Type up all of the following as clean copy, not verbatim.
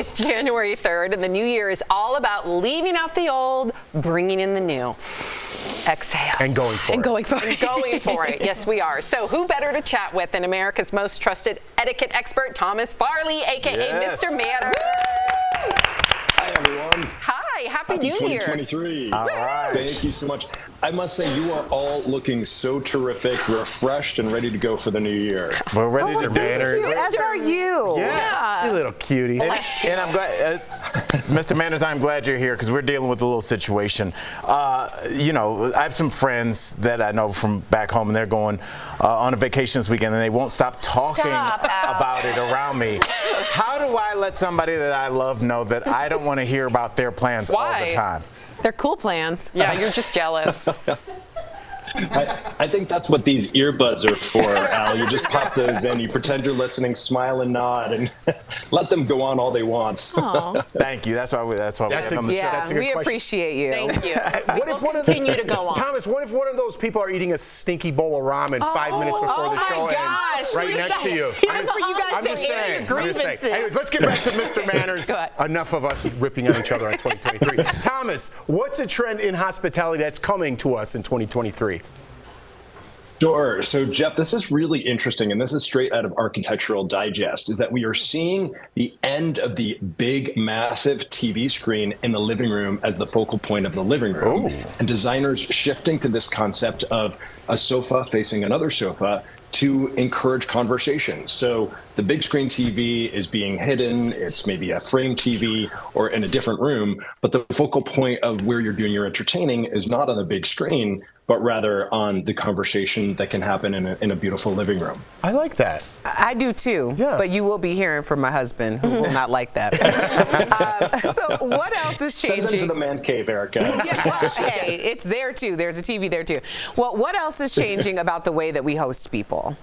It's January 3rd, and the new year is all about leaving out the old, bringing in the new. Exhale. And going for it. Going for it. Yes, we are. So who better to chat with than America's most trusted etiquette expert, Thomas Farley, a.k.a. Mr. Manners. Hi, everyone. Hi. Happy New Year. 2023. All right. Thank you so much. I must say, you are all looking so terrific, refreshed, and ready to go for the new year. We're ready to Manners. As are you. Yeah. You little cutie. And I'm glad, Mr. Manners, I'm glad you're here because we're dealing with a little situation. You know, I have some friends that I know from back home, and they're going on a vacation this weekend, and they won't stop talking about it around me. How do I let somebody that I love know that I don't want to hear about their plans all the time? They're cool plans. Yeah, you're just jealous. I think that's what these earbuds are for, Al. You just pop those in, you pretend you're listening, smile and nod, and let them go on all they want. Thank you. That's why we have on the show. That's a good question. Appreciate you. Thank you. What if we'll continue to go on. Thomas, what if one of those people are eating a stinky bowl of ramen 5 minutes before the show ends, right next to you? That's what you guys say. I'm just saying. Anyways, let's get back to Mr. Manners. Enough of us ripping on each other in 2023. Thomas, what's a trend in hospitality that's coming to us in 2023? Sure. So, Jeff, this is really interesting, and this is straight out of Architectural Digest, is that we are seeing the end of the big, massive TV screen in the living room as the focal point of the living room. Ooh. And designers shifting to this concept of a sofa facing another sofa to encourage conversation. So the big screen TV is being hidden. It's maybe a frame TV or in a different room, but the focal point of where you're doing your entertaining is not on the big screen, but rather on the conversation that can happen in a beautiful living room. I like that. I do too, but you will be hearing from my husband who will not like that. So what else is changing? Send them to the man cave, Erica. Hey, it's there too. There's a TV there too. Well, what else is changing about the way that we host people?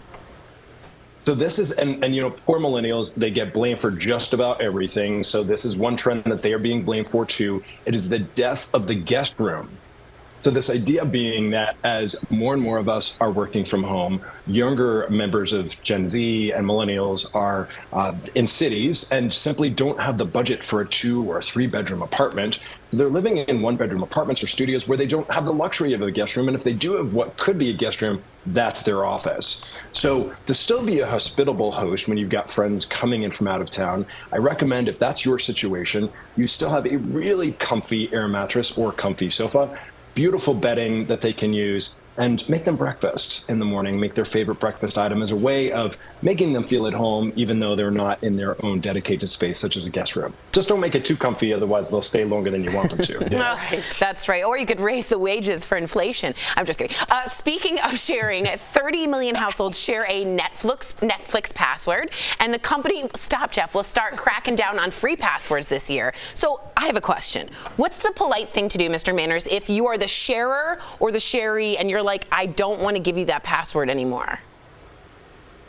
So this is, and you know, poor millennials, they get blamed for just about everything. So this is one trend that they are being blamed for too. It is the death of the guest room. So this idea being that as more and more of us are working from home, younger members of Gen Z and millennials are in cities and simply don't have the budget for a 2 or 3 bedroom apartment. They're living in 1-bedroom apartments or studios where they don't have the luxury of a guest room. And if they do have what could be a guest room, that's their office. So to still be a hospitable host when you've got friends coming in from out of town, I recommend, if that's your situation, you still have a really comfy air mattress or comfy sofa, beautiful bedding that they can use, and make them breakfast in the morning, make their favorite breakfast item as a way of making them feel at home, even though they're not in their own dedicated space, such as a guest room. Just don't make it too comfy, otherwise they'll stay longer than you want them to. That's right. Or you could raise the wages for inflation. I'm just kidding. Speaking of sharing, 30 million households share a Netflix password, and the company, Stop Jeff, will start cracking down on free passwords this year. So I have a question. What's the polite thing to do, Mr. Manners, if you are the sharer or the sharee and you're like, I don't want to give you that password anymore?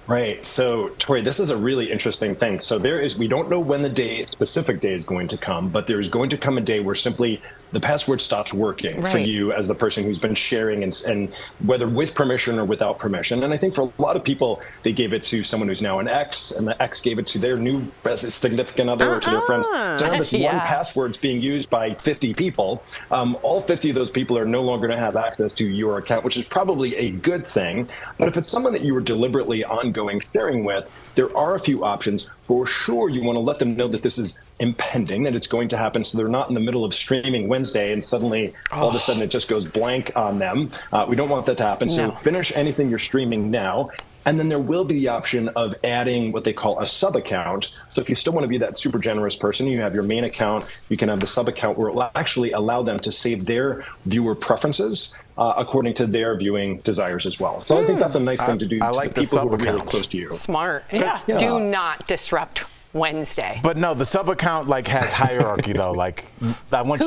Right. So, Tori, this is a really interesting thing. So we don't know when the specific day is going to come, but there's going to come a day where simply the password stops working for you as the person who's been sharing, and whether with permission or without permission. And I think for a lot of people, they gave it to someone who's now an ex, and the ex gave it to their new significant other or to their friends. So now this one password's being used by 50 people. All 50 of those people are no longer going to have access to your account, which is probably a good thing. But if it's someone that you were deliberately ongoing sharing with, there are a few options. For sure, you want to let them know that this is impending, that it's going to happen, so they're not in the middle of streaming Wednesday and suddenly all of a sudden it just goes blank on them. We don't want that to happen. So finish anything you're streaming now. And then there will be the option of adding what they call a sub account. So if you still want to be that super generous person, you have your main account, you can have the sub account where it will actually allow them to save their viewer preferences according to their viewing desires as well. So I think that's a nice thing to do to the people who are really close to you. Smart. Yeah. Do not disrupt Wednesday. But no, the sub account has hierarchy though. I want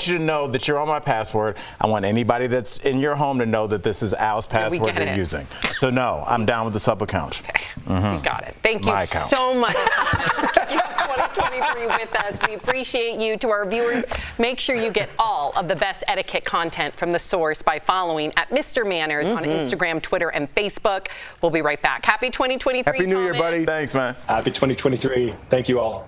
you to know that you're on my password. I want anybody that's in your home to know that this is Al's password you're using. So no, I'm down with the sub account. Okay. You got it. Thank you so much. 2023 with us. We appreciate you. To our viewers, make sure you get all of the best etiquette content from the source by following at Mr. Manners on Instagram, Twitter, and Facebook. We'll be right back. Happy 2023, Happy New Year, buddy. Thanks, man. Happy 2023. Thank you all.